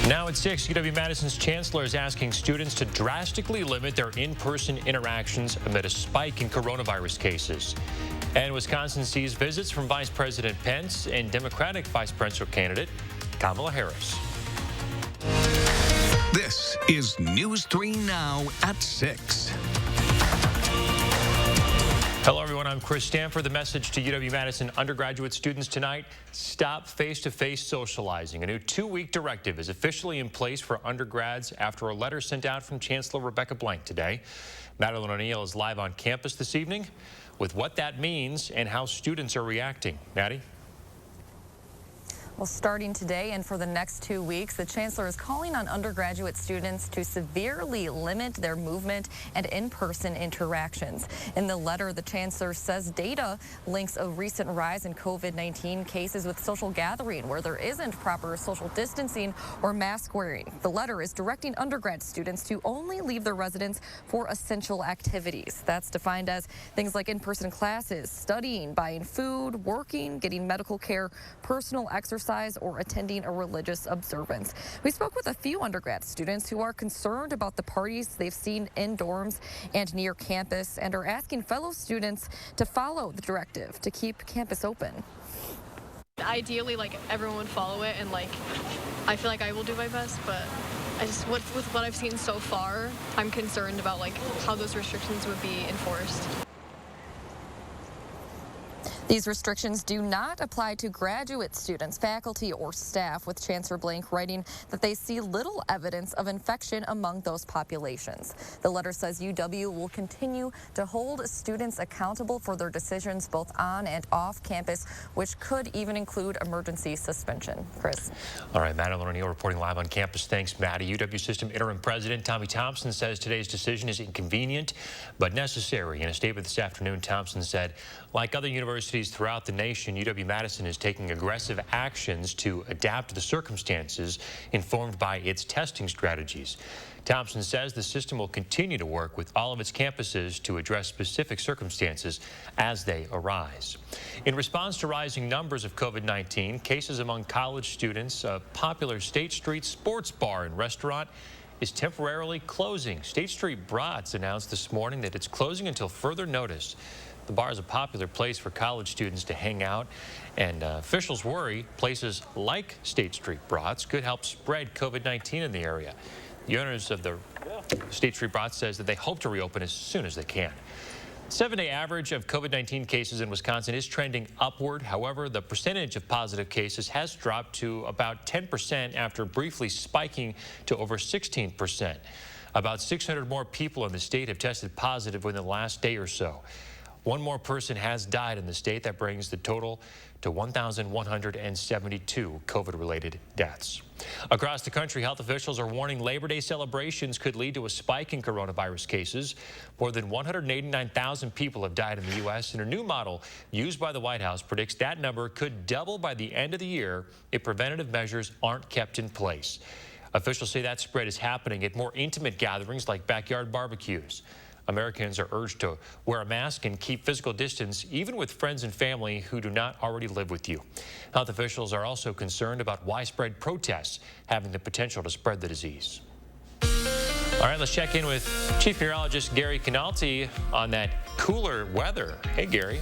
Now at 6, UW-Madison's Chancellor is asking students to drastically limit their in-person interactions amid a spike in coronavirus cases. And Wisconsin sees visits from Vice President Pence and Democratic Vice Presidential candidate Kamala Harris. This is News 3 Now at 6. Hello, everyone. I'm Chris Stanford. The message to UW-Madison undergraduate students tonight: stop face-to-face socializing. A new 2-week directive is officially in place for undergrads after a letter sent out from Chancellor Rebecca Blank today. Madison O'Neill is live on campus this evening with what that means and how students are reacting. Maddie? Well, starting today and for the next 2 weeks, the Chancellor is calling on undergraduate students to severely limit their movement and in-person interactions. In the letter, the Chancellor says data links a recent rise in COVID-19 cases with social gathering where there isn't proper social distancing or mask wearing. The letter is directing undergrad students to only leave their residence for essential activities. That's defined as things like in-person classes, studying, buying food, working, getting medical care, personal exercise, or attending a religious observance. We spoke with a few undergrad students who are concerned about the parties they've seen in dorms and near campus and are asking fellow students to follow the directive to keep campus open. Ideally, everyone would follow it, and I feel like I will do my best, but with what I've seen so far, I'm concerned about how those restrictions would be enforced. These restrictions do not apply to graduate students, faculty, or staff, with Chancellor Blank writing that they see little evidence of infection among those populations. The letter says UW will continue to hold students accountable for their decisions both on and off campus, which could even include emergency suspension. Chris. All right, Madison O'Neill reporting live on campus. Thanks, Maddie. UW System Interim President Tommy Thompson says today's decision is inconvenient but necessary. In a statement this afternoon, Thompson said, like other universities throughout the nation, UW-Madison is taking aggressive actions to adapt to the circumstances informed by its testing strategies. Thompson says the system will continue to work with all of its campuses to address specific circumstances as they arise. In response to rising numbers of COVID-19 cases among college students, a popular State Street sports bar and restaurant is temporarily closing. State Street Brats announced this morning that it's closing until further notice. The bar is a popular place for college students to hang out, and officials worry places like State Street Brats could help spread COVID-19 in the area. The owners of the State Street Brats says that they hope to reopen as soon as they can. 7-day average of COVID-19 cases in Wisconsin is trending upward. However, the percentage of positive cases has dropped to about 10% after briefly spiking to over 16%. About 600 more people in the state have tested positive within the last day or so. One more person has died in the state. That brings the total to 1,172 COVID-related deaths. Across the country, health officials are warning Labor Day celebrations could lead to a spike in coronavirus cases. More than 189,000 people have died in the U.S., and a new model used by the White House predicts that number could double by the end of the year if preventative measures aren't kept in place. Officials say that spread is happening at more intimate gatherings like backyard barbecues. Americans are urged to wear a mask and keep physical distance, even with friends and family who do not already live with you. Health officials are also concerned about widespread protests having the potential to spread the disease. All right, let's check in with Chief Meteorologist Gary Canalti on that cooler weather. Hey, Gary.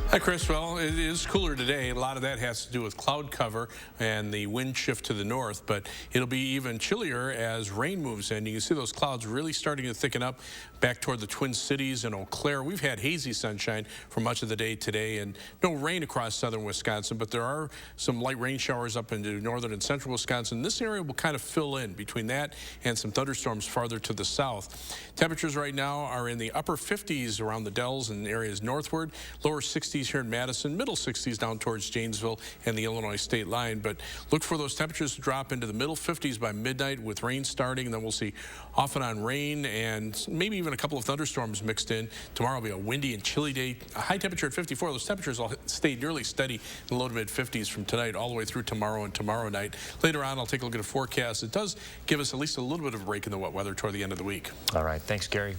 Hi, Chris. Well, it is cooler today. A lot of that has to do with cloud cover and the wind shift to the north, but it'll be even chillier as rain moves in. You can see those clouds really starting to thicken up back toward the Twin Cities and Eau Claire. We've had hazy sunshine for much of the day today and no rain across southern Wisconsin, but there are some light rain showers up into northern and central Wisconsin. This area will kind of fill in between that and some thunderstorms farther to the south. Temperatures right now are in the upper 50s around the Dells and areas northward, lower 60s here in Madison, middle 60s down towards Janesville and the Illinois state line. But look for those temperatures to drop into the middle 50s by midnight with rain starting, and then we'll see off and on rain and maybe even a couple of thunderstorms mixed in. Tomorrow will be a windy and chilly day. A high temperature at 54. Those temperatures will stay nearly steady in the low to mid 50s from tonight all the way through tomorrow and tomorrow night. Later on, I'll take a look at a forecast. It does give us at least a little bit of a break in the wet weather toward the end of the week. All right. Thanks, Gary.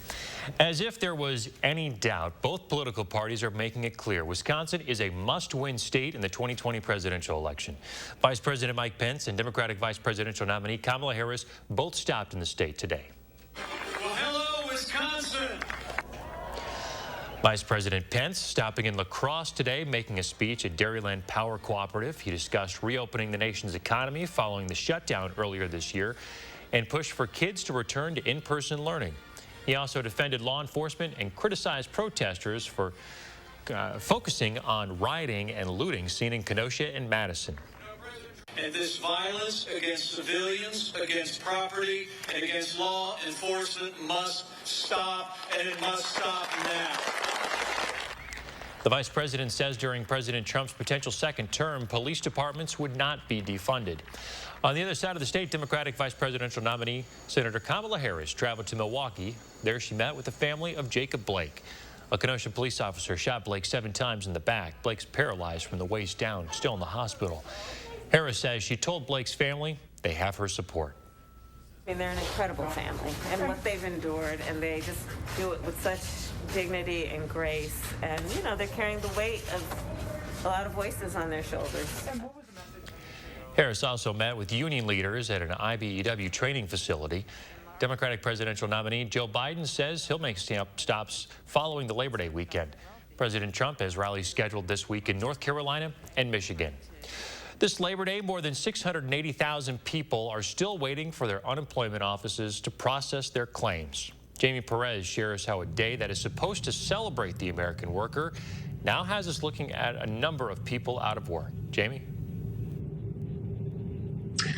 As if there was any doubt out, both political parties are making it clear Wisconsin is a must-win state in the 2020 presidential election. Vice President Mike Pence and Democratic Vice Presidential nominee Kamala Harris both stopped in the state today. Well, hello, Wisconsin. Vice President Pence stopping in La Crosse today, making a speech at Dairyland Power Cooperative. He discussed reopening the nation's economy following the shutdown earlier this year and pushed for kids to return to in-person learning. He also defended law enforcement and criticized protesters for focusing on rioting and looting seen in Kenosha and Madison. And this violence against civilians, against property, and against law enforcement must stop, and it must stop now. The vice president says during President Trump's potential second term, police departments would not be defunded. On the other side of the state, Democratic vice presidential nominee Senator Kamala Harris traveled to Milwaukee. There she met with the family of Jacob Blake. A Kenosha police officer shot Blake 7 times in the back. Blake's paralyzed from the waist down, still in the hospital. Harris says she told Blake's family they have her support. I mean, they're an incredible family, and what they've endured, and they just do it with such dignity and grace. And, you know, they're carrying the weight of a lot of voices on their shoulders. Harris also met with union leaders at an IBEW training facility. Democratic presidential nominee Joe Biden says he'll make stops following the Labor Day weekend. President Trump has rallies scheduled this week in North Carolina and Michigan. This Labor Day, more than 680,000 people are still waiting for their unemployment offices to process their claims. Jamie Perez shares how a day that is supposed to celebrate the American worker now has us looking at a number of people out of work. Jamie?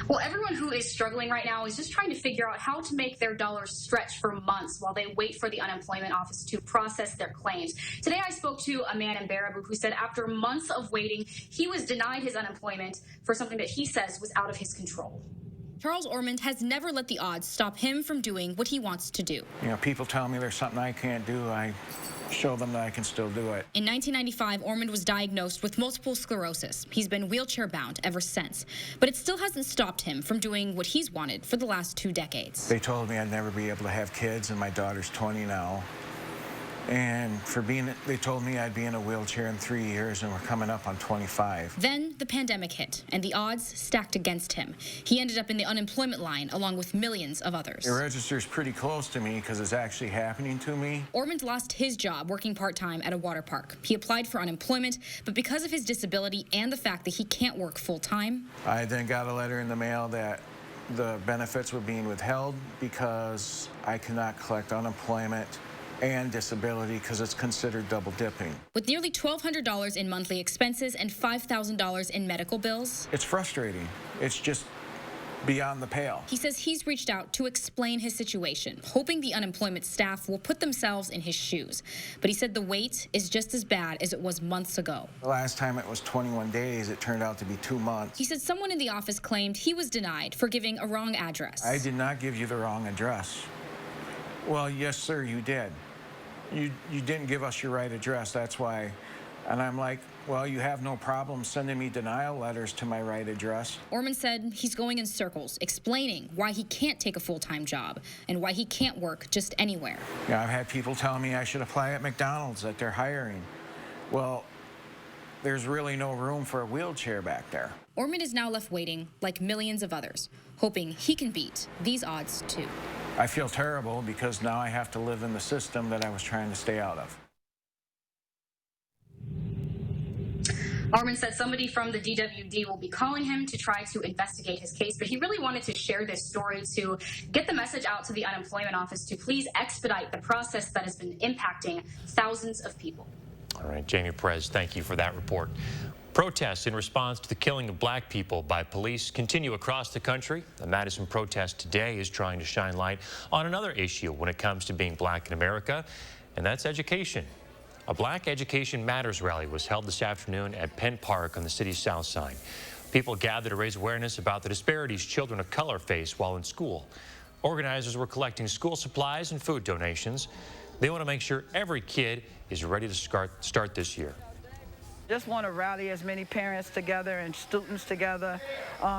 Well, everyone who is struggling right now is just trying to figure out how to make their dollars stretch for months while they wait for the unemployment office to process their claims. Today, I spoke to a man in Baraboo who said after months of waiting, he was denied his unemployment for something that he says was out of his control. Charles Ormond has never let the odds stop him from doing what he wants to do. You know, people tell me there's something I can't do. I show them that I can still do it. In 1995, Ormond was diagnosed with multiple sclerosis. He's been wheelchair-bound ever since. But it still hasn't stopped him from doing what he's wanted for the last 2 decades. They told me I'd never be able to have kids, and my daughter's 20 now. And they told me I'd be in a wheelchair in 3 years, and we're coming up on 25. Then the pandemic hit, and the odds stacked against him. He ended up in the unemployment line, along with millions of others. It registers pretty close to me because it's actually happening to me. Ormond lost his job working part-time at a water park. He applied for unemployment, but because of his disability and the fact that he can't work full-time. I then got a letter in the mail that the benefits were being withheld because I cannot collect unemployment and disability because it's considered double dipping. With nearly $1,200 in monthly expenses and $5,000 in medical bills. It's frustrating. It's just beyond the pale. He says he's reached out to explain his situation, hoping the unemployment staff will put themselves in his shoes. But he said the wait is just as bad as it was months ago. The last time it was 21 days, it turned out to be 2 months. He said someone in the office claimed he was denied for giving a wrong address. I did not give you the wrong address. Well, yes, sir, you did. You didn't give us your right address, that's why. And I'm like, well, you have no problem sending me denial letters to my right address. Ormond said he's going in circles, explaining why he can't take a full-time job and why he can't work just anywhere. Yeah, I've had people tell me I should apply at McDonald's, that they're hiring. Well, there's really no room for a wheelchair back there. Ormond is now left waiting, like millions of others, hoping he can beat these odds too. I feel terrible because now I have to live in the system that I was trying to stay out of. Ormond said somebody from the DWD will be calling him to try to investigate his case, but he really wanted to share this story to get the message out to the unemployment office to please expedite the process that has been impacting thousands of people. All right, Jamie Perez, thank you for that report. Protests in response to the killing of black people by police continue across the country. The Madison protest today is trying to shine light on another issue when it comes to being black in America, and that's education. A Black Education Matters rally was held this afternoon at Penn Park on the city's south side. People gathered to raise awareness about the disparities children of color face while in school. Organizers were collecting school supplies and food donations. They want to make sure every kid is ready to start this year. Just want to rally as many parents together and students together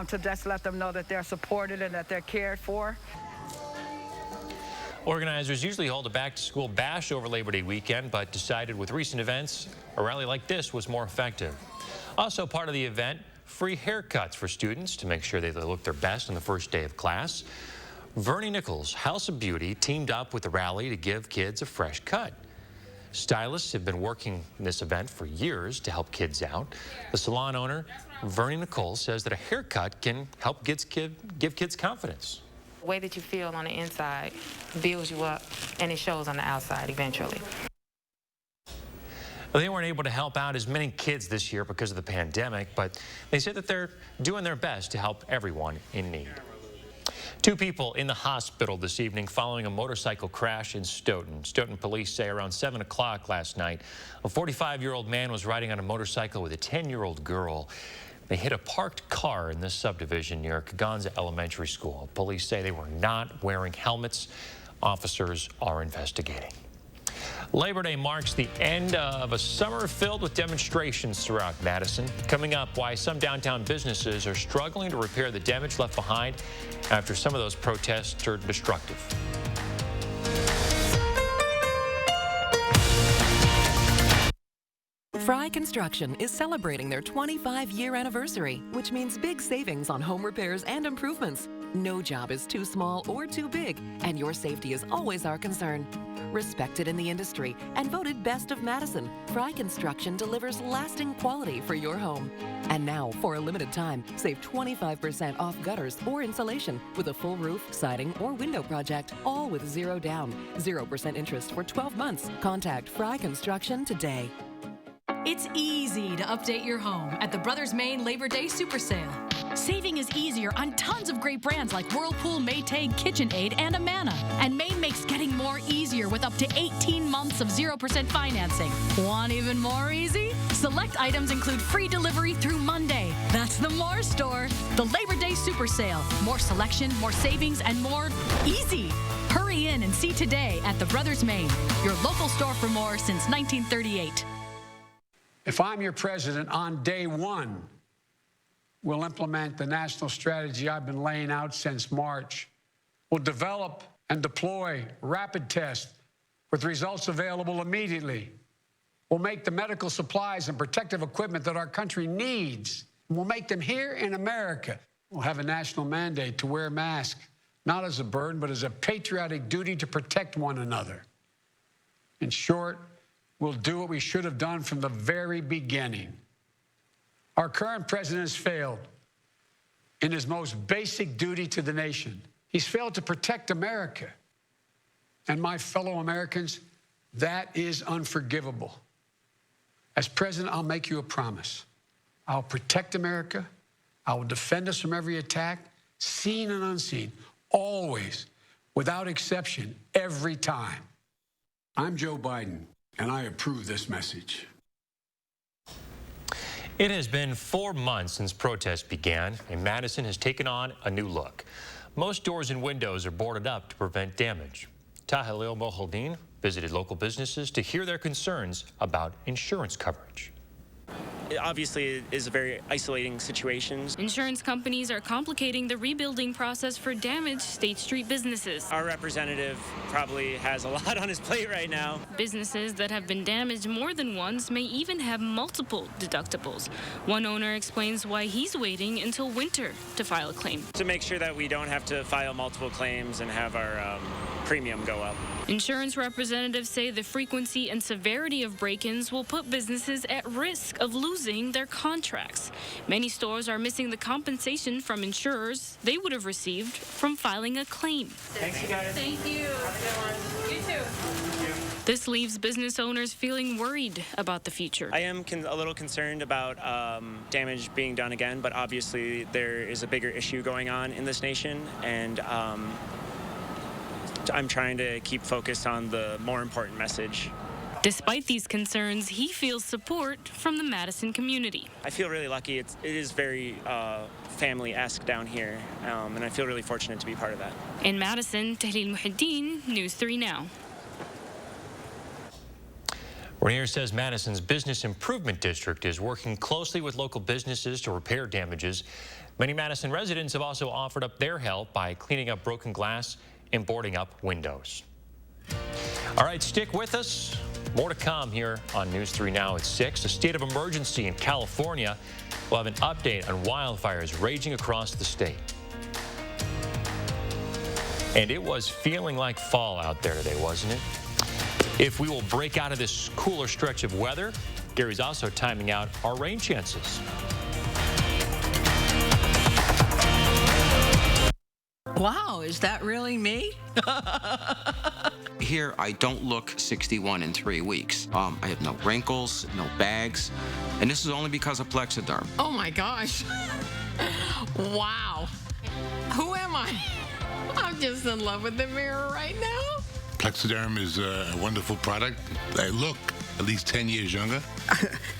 to just let them know that they're supported and that they're cared for. Organizers usually hold a back-to-school bash over Labor Day weekend, but decided with recent events, a rally like this was more effective. Also part of the event, free haircuts for students to make sure they look their best on the first day of class. Vernie Nichols' House of Beauty teamed up with the rally to give kids a fresh cut. Stylists have been working this event for years to help kids out. The salon owner, Vernie Nichols, says that a haircut can help give kids confidence. The way that you feel on the inside builds you up, and it shows on the outside eventually. They weren't able to help out as many kids this year because of the pandemic, but they said that they're doing their best to help everyone in need. 2 people in the hospital this evening following a motorcycle crash in Stoughton. Stoughton police say around 7 o'clock last night, a 45-year-old man was riding on a motorcycle with a 10-year-old girl. They hit a parked car in this subdivision near Kaganza Elementary School. Police say they were not wearing helmets. Officers are investigating. Labor Day marks the end of a summer filled with demonstrations throughout Madison. Coming up, why some downtown businesses are struggling to repair the damage left behind after some of those protests turned destructive. Fry Construction is celebrating their 25-year anniversary, which means big savings on home repairs and improvements. No job is too small or too big, and your safety is always our concern. Respected in the industry and voted Best of Madison, Fry Construction delivers lasting quality for your home. And now, for a limited time, save 25% off gutters or insulation with a full roof, siding, or window project, all with 0 down, 0% interest for 12 months. Contact Fry Construction today. It's easy to update your home at the Brothers Maine Labor Day Super Sale. Saving is easier on tons of great brands like Whirlpool, Maytag, KitchenAid, and Amana. And Maine makes getting more easier with up to 18 months of 0% financing. Want even more easy? Select items include free delivery through Monday. That's the More Store. The Labor Day Super Sale. More selection, more savings, and more easy. Hurry in and see today at the Brothers Maine, your local store for more since 1938. If I'm your president, on day 1, we'll implement the national strategy I've been laying out since March. We'll develop and deploy rapid tests with results available immediately. We'll make the medical supplies and protective equipment that our country needs. We'll make them here in America. We'll have a national mandate to wear masks, not as a burden, but as a patriotic duty to protect one another. In short, we'll do what we should have done from the very beginning. Our current president has failed in his most basic duty to the nation. He's failed to protect America. And my fellow Americans, that is unforgivable. As president, I'll make you a promise. I'll protect America. I will defend us from every attack, seen and unseen, always, without exception, every time. I'm Joe Biden, and I approve this message. It has been 4 months since protests began, and Madison has taken on a new look. Most doors and windows are boarded up to prevent damage. Tahalil Mohaldin visited local businesses to hear their concerns about insurance coverage. Obviously, it is a very isolating situation. Insurance companies are complicating the rebuilding process for damaged State Street businesses. Our representative probably has a lot on his plate right now. Businesses that have been damaged more than once may even have multiple deductibles. One owner explains why he's waiting until winter to file a claim. To make sure that we don't have to file multiple claims and have our premium go up. Insurance representatives say the frequency and severity of break-ins will put businesses at risk of losing their contracts. Many stores are missing the compensation from insurers they would have received from filing a claim. Thanks, you guys. Thank you. Have a good one. You too. This leaves business owners feeling worried about the future. I am a little concerned about damage being done again, but obviously there is a bigger issue going on in this nation, and I'm trying to keep focused on the more important message. Despite these concerns, he feels support from the Madison community. I feel really lucky. It is very family-esque down here, and I feel really fortunate to be part of that. In Madison, Tahlil Muhaddin, News 3 Now. Rainier says Madison's Business Improvement District is working closely with local businesses to repair damages. Many Madison residents have also offered up their help by cleaning up broken glass and boarding up windows. All right, stick with us. More to come here on News 3 Now at 6. A state of emergency in California. We'll have an update on wildfires raging across the state. And it was feeling like fall out there today, wasn't it? If we will break out of this cooler stretch of weather, Gary's also timing out our rain chances. Wow, is that really me? Here, I don't look 61 in 3 weeks. I have no wrinkles, no bags, and this is only because of Plexiderm. Oh my gosh. Wow. Who am I? I'm just in love with the mirror right now. Plexiderm is a wonderful product. I look at least 10 years younger.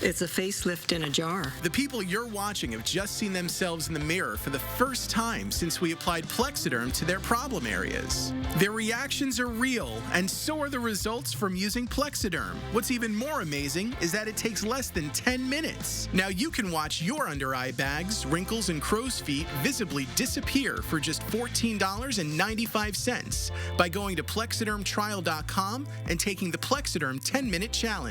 It's a facelift in a jar. The people you're watching have just seen themselves in the mirror for the first time since we applied Plexiderm to their problem areas. Their reactions are real, and so are the results from using Plexiderm. What's even more amazing is that it takes less than 10 minutes. Now you can watch your under-eye bags, wrinkles, and crow's feet visibly disappear for just $14.95 by going to plexidermtrial.com and taking the Plexiderm 10-minute challenge.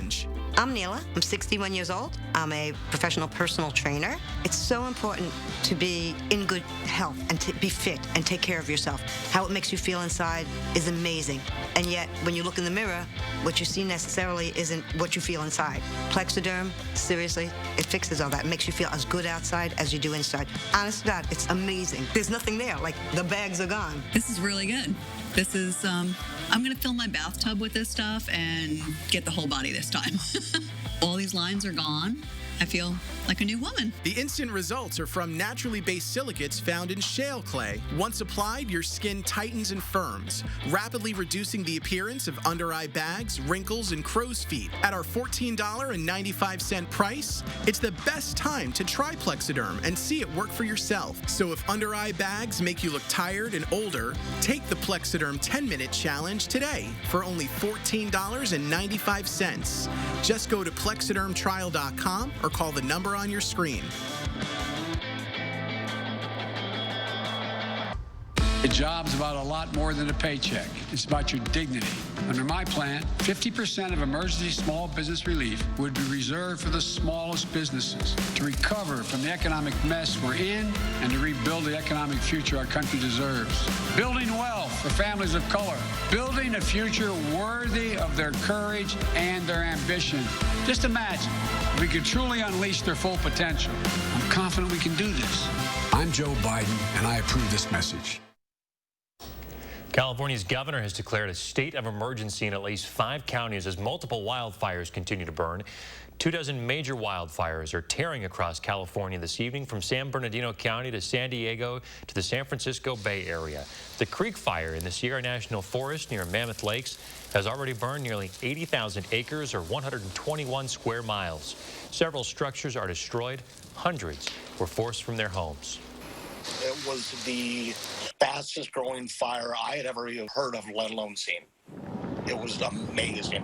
I'm Neela. I'm 61 years old. I'm a professional personal trainer. It's so important to be in good health and to be fit and take care of yourself. How it makes you feel inside is amazing. And yet, when you look in the mirror, what you see necessarily isn't what you feel inside. Plexiderm, seriously, it fixes all that. It makes you feel as good outside as you do inside. Honest to God, it's amazing. There's nothing there. Like, the bags are gone. This is really good. This is, I'm going to fill my bathtub with this stuff and get the whole body this time. All these lines are gone. I feel like a new woman. The instant results are from naturally based silicates found in shale clay. Once applied, your skin tightens and firms, rapidly reducing the appearance of under-eye bags, wrinkles, and crow's feet. At our $14.95 price, it's the best time to try Plexiderm and see it work for yourself. So if under-eye bags make you look tired and older, take the Plexiderm 10-minute challenge today for only $14.95. Just go to plexidermtrial.com or call the number on your screen. A job's about a lot more than a paycheck. It's about your dignity. Under my plan, 50% of emergency small business relief would be reserved for the smallest businesses to recover from the economic mess we're in and to rebuild the economic future our country deserves. Building wealth for families of color. Building a future worthy of their courage and their ambition. Just imagine if we could truly unleash their full potential. I'm confident we can do this. I'm Joe Biden, and I approve this message. California's governor has declared a state of emergency in at least 5 counties as multiple wildfires continue to burn. 24 major wildfires are tearing across California this evening from San Bernardino County to San Diego to the San Francisco Bay Area. The Creek Fire in the Sierra National Forest near Mammoth Lakes has already burned nearly 80,000 acres or 121 square miles. Several structures are destroyed. Hundreds were forced from their homes. It was the fastest growing fire I had ever even heard of, let alone seen. It was amazing.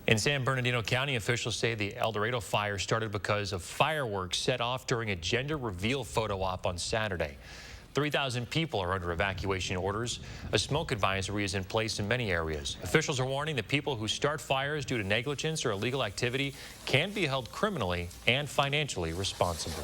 In San Bernardino County, officials say the El Dorado fire started because of fireworks set off during a gender reveal photo op on Saturday. 3,000 people are under evacuation orders. A smoke advisory is in place in many areas. Officials are warning that people who start fires due to negligence or illegal activity can be held criminally and financially responsible.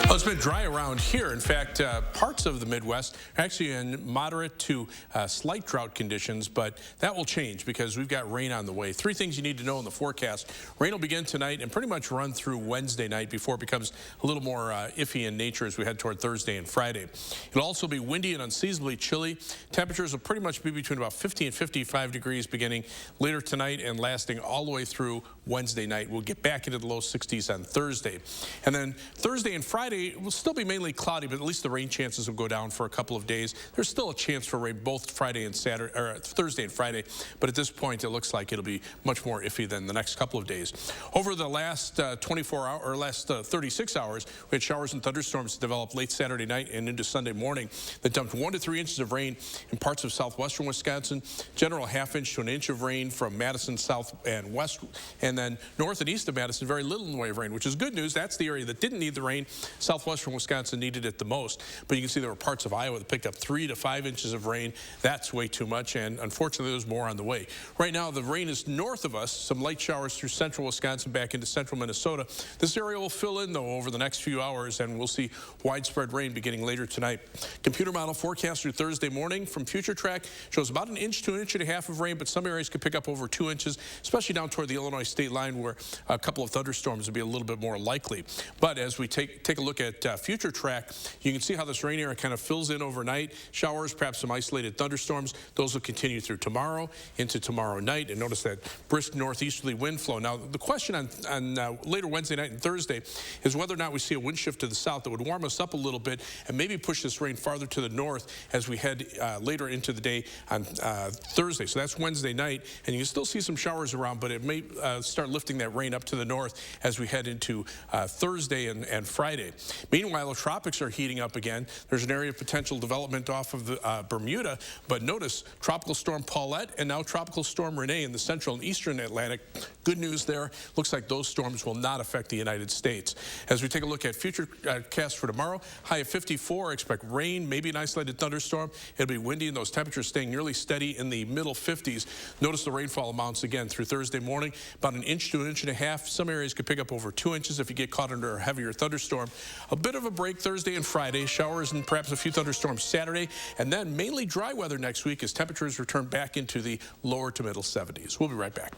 Well, it's been dry around here. In fact, parts of the Midwest are actually in moderate to slight drought conditions, but that will change because we've got rain on the way. 3 things you need to know in the forecast. Rain will begin tonight and pretty much run through Wednesday night before it becomes a little more iffy in nature as we head toward Thursday and Friday. It'll also be windy and unseasonably chilly. Temperatures will pretty much be between about 50 and 55 degrees beginning later tonight and lasting all the way through Wednesday night. We'll get back into the low 60s on Thursday. And then Thursday and Friday will still be mainly cloudy, but at least the rain chances will go down for a couple of days. There's still a chance for rain both Friday and Saturday, or Thursday and Friday, but at this point it looks like it'll be much more iffy than the next couple of days. Over the last 36 hours, we had showers and thunderstorms develop late Saturday night and into Sunday morning that dumped 1 to 3 inches of rain in parts of southwestern Wisconsin. General ½ inch to 1 inch of rain from Madison south and west, and And then north and east of Madison, very little in the way of rain, which is good news. That's the area that didn't need the rain. Southwestern Wisconsin needed it the most. But you can see there were parts of Iowa that picked up 3 to 5 inches of rain. That's way too much, and unfortunately, there's more on the way. Right now, the rain is north of us. Some light showers through central Wisconsin back into central Minnesota. This area will fill in, though, over the next few hours, and we'll see widespread rain beginning later tonight. Computer model forecast through Thursday morning from FutureTrack shows about 1 inch to 1.5 inches of rain, but some areas could pick up over 2 inches, especially down toward the Illinois state line, where a couple of thunderstorms would be a little bit more likely. But as we take a look at FutureTrack, you can see how this rain area kind of fills in overnight. Showers, perhaps some isolated thunderstorms. Those will continue through tomorrow into tomorrow night. And notice that brisk northeasterly wind flow. Now, the question on later Wednesday night and Thursday is whether or not we see a wind shift to the south that would warm us up a little bit and maybe push this rain farther to the north as we head later into the day on Thursday. So that's Wednesday night, and you can still see some showers around, but it may start lifting that rain up to the north as we head into Thursday and Friday. Meanwhile, the tropics are heating up again. There's an area of potential development off of the Bermuda, but notice Tropical Storm Paulette and now Tropical Storm Renee in the central and eastern Atlantic. Good news there. Looks like those storms will not affect the United States. As we take a look at futurecast for tomorrow, high of 54, expect rain, maybe an isolated thunderstorm. It'll be windy and those temperatures staying nearly steady in the middle 50s. Notice the rainfall amounts again through Thursday morning, about 1 inch to 1.5 inches. Some areas could pick up over 2 inches if you get caught under a heavier thunderstorm. A bit of a break Thursday and Friday, showers and perhaps a few thunderstorms Saturday, and then mainly dry weather next week as temperatures return back into the lower to middle 70s. We'll be right back.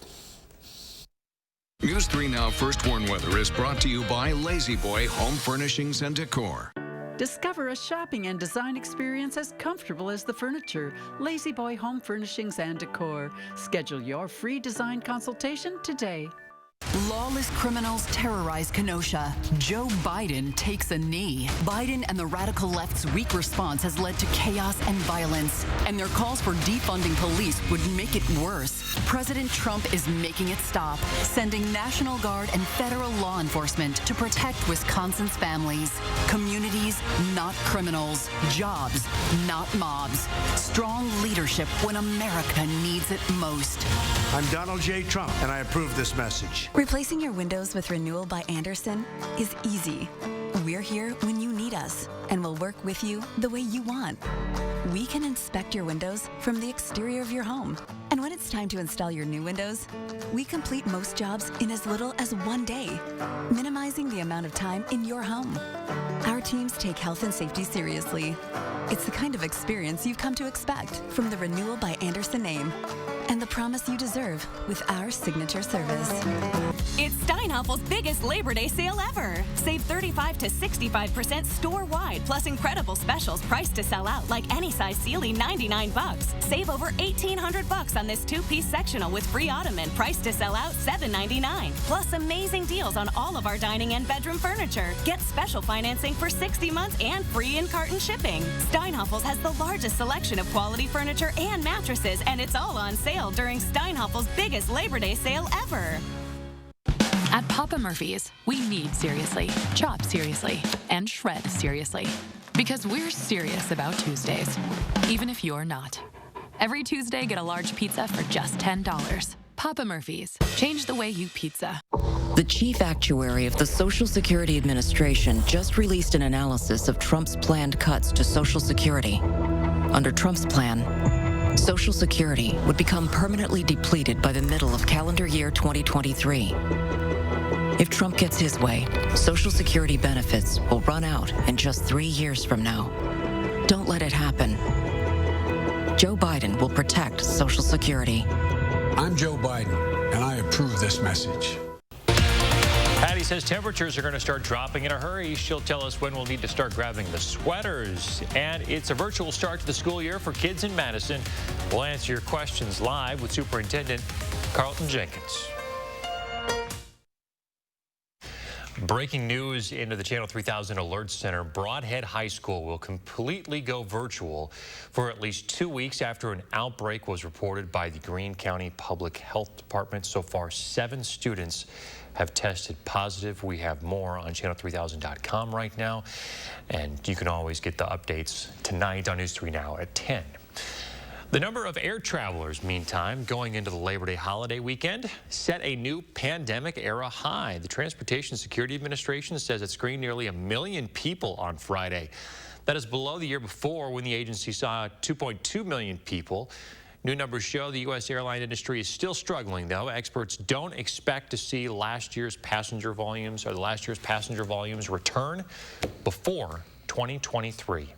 News 3 Now First Warn Weather is brought to you by Lazy Boy Home Furnishings and Decor. Discover a shopping and design experience as comfortable as the furniture. Lazy Boy Home Furnishings and Decor. Schedule your free design consultation today. Lawless criminals terrorize Kenosha. Joe Biden takes a knee. Biden and the radical left's weak response has led to chaos and violence, and their calls for defunding police would make it worse. President Trump is making it stop, sending National Guard and federal law enforcement to protect Wisconsin's families. Communities, not criminals. Jobs, not mobs. Strong leadership when America needs it most. I'm Donald J. Trump, and I approve this message. Replacing your windows with Renewal by Andersen is easy. We're here when you need us, and we'll work with you the way you want. We can inspect your windows from the exterior of your home. And when it's time to install your new windows, we complete most jobs in as little as 1 day, minimizing the amount of time in your home. Our teams take health and safety seriously. It's the kind of experience you've come to expect from the Renewal by Andersen name, and the promise you deserve with our signature service. It's Steinhaffel's biggest Labor Day sale ever. Save 35 to 65% store-wide, plus incredible specials priced to sell out, like any size Sealy, $99. Save over $1,800 on this 2-piece sectional with free ottoman, priced to sell out, $799. Plus amazing deals on all of our dining and bedroom furniture. Get special financing for 60 months and free in-carton shipping. Steinhaffel's has the largest selection of quality furniture and mattresses, and it's all on sale during Steinhaffel's biggest Labor Day sale ever. At Papa Murphy's, we knead seriously, chop seriously, and shred seriously. Because we're serious about Tuesdays, even if you're not. Every Tuesday, get a large pizza for just $10. Papa Murphy's. Change the way you pizza. The chief actuary of the Social Security Administration just released an analysis of Trump's planned cuts to Social Security. Under Trump's plan, Social Security would become permanently depleted by the middle of calendar year 2023. If Trump gets his way, Social Security benefits will run out in just 3 years from now. Don't let it happen. Joe Biden will protect Social Security. I'm Joe Biden, and I approve this message. Patty says temperatures are going to start dropping in a hurry. She'll tell us when we'll need to start grabbing the sweaters. And it's a virtual start to the school year for kids in Madison. We'll answer your questions live with Superintendent Carlton Jenkins. Breaking news into the Channel 3000 Alert Center. Broadhead High School will completely go virtual for at least 2 weeks after an outbreak was reported by the Greene County Public Health Department. So far, 7 students have tested positive. We have more on channel3000.com right now, and you can always get the updates tonight on News 3 Now at 10. The number of air travelers, meantime, going into the Labor Day holiday weekend set a new pandemic-era high. The Transportation Security Administration says it screened nearly 1 million people on Friday. That is below the year before, when the agency saw 2.2 million people. New numbers show the U.S. airline industry is still struggling, though. Experts don't expect to see last year's passenger volumes return before 2023.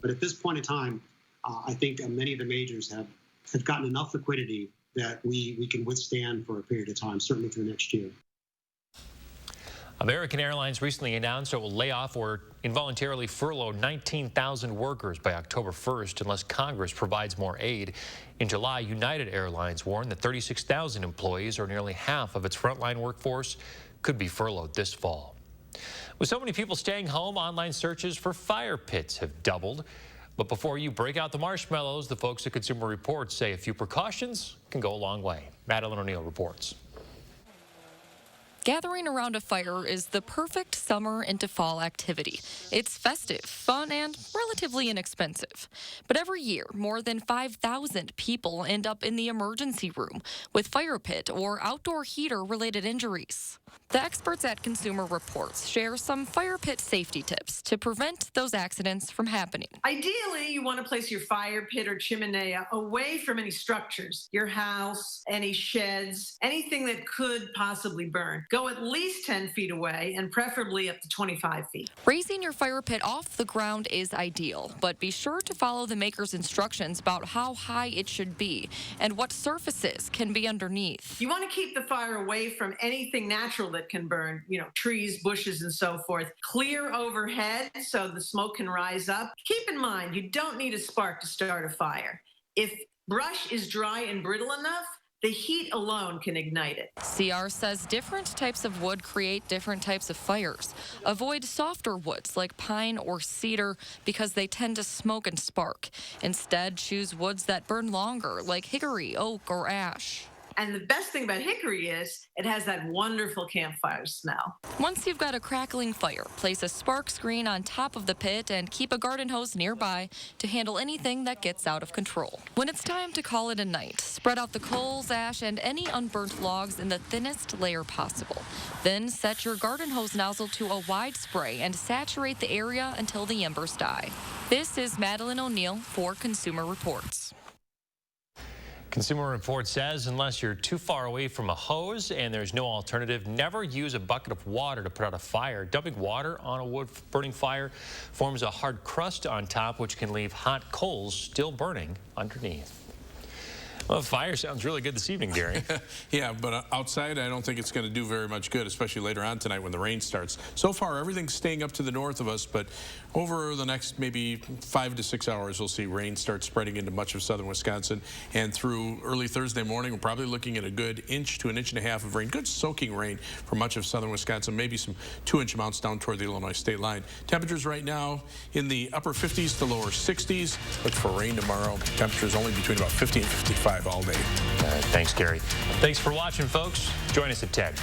But at this point in time, I think many of the majors have gotten enough liquidity that we can withstand for a period of time, certainly through next year. American Airlines recently announced it will lay off or involuntarily furlough 19,000 workers by October 1st unless Congress provides more aid. In July, United Airlines warned that 36,000 employees, or nearly half of its frontline workforce, could be furloughed this fall. With so many people staying home, online searches for fire pits have doubled. But before you break out the marshmallows, the folks at Consumer Reports say a few precautions can go a long way. Madison O'Neill reports. Gathering around a fire is the perfect summer into fall activity. It's festive, fun, and relatively inexpensive. But every year, more than 5,000 people end up in the emergency room with fire pit or outdoor heater-related injuries. The experts at Consumer Reports share some fire pit safety tips to prevent those accidents from happening. Ideally, you want to place your fire pit or chimney away from any structures, your house, any sheds, anything that could possibly burn. Go at least 10 feet away and preferably up to 25 feet. Raising your fire pit off the ground is ideal, but be sure to follow the maker's instructions about how high it should be and what surfaces can be underneath. You want to keep the fire away from anything natural that can burn, trees, bushes, and so forth. Clear overhead so the smoke can rise up. Keep in mind, you don't need a spark to start a fire. If brush is dry and brittle enough, the heat alone can ignite it. CR says different types of wood create different types of fires. Avoid softer woods like pine or cedar because they tend to smoke and spark. Instead, choose woods that burn longer like hickory, oak, or ash. And the best thing about hickory is it has that wonderful campfire smell. Once you've got a crackling fire, place a spark screen on top of the pit and keep a garden hose nearby to handle anything that gets out of control. When it's time to call it a night, spread out the coals, ash, and any unburnt logs in the thinnest layer possible. Then set your garden hose nozzle to a wide spray and saturate the area until the embers die. This is Madison O'Neill for Consumer Reports. Consumer Reports says unless you're too far away from a hose and there's no alternative, never use a bucket of water to put out a fire. Dumping water on a wood-burning fire forms a hard crust on top, which can leave hot coals still burning underneath. Well, fire sounds really good this evening, Gary. Yeah, but outside, I don't think it's going to do very much good, especially later on tonight when the rain starts. So far, everything's staying up to the north of us, but over the next maybe 5 to 6 hours, we'll see rain start spreading into much of southern Wisconsin. And through early Thursday morning, we're probably looking at a good 1 to 1.5 inches of rain, good soaking rain for much of southern Wisconsin, maybe some 2-inch amounts down toward the Illinois state line. Temperatures right now in the upper 50s to lower 60s. Look for rain tomorrow. Temperatures only between about 50 and 55 all day. All right, thanks, Gary. Thanks for watching, folks. Join us at 10.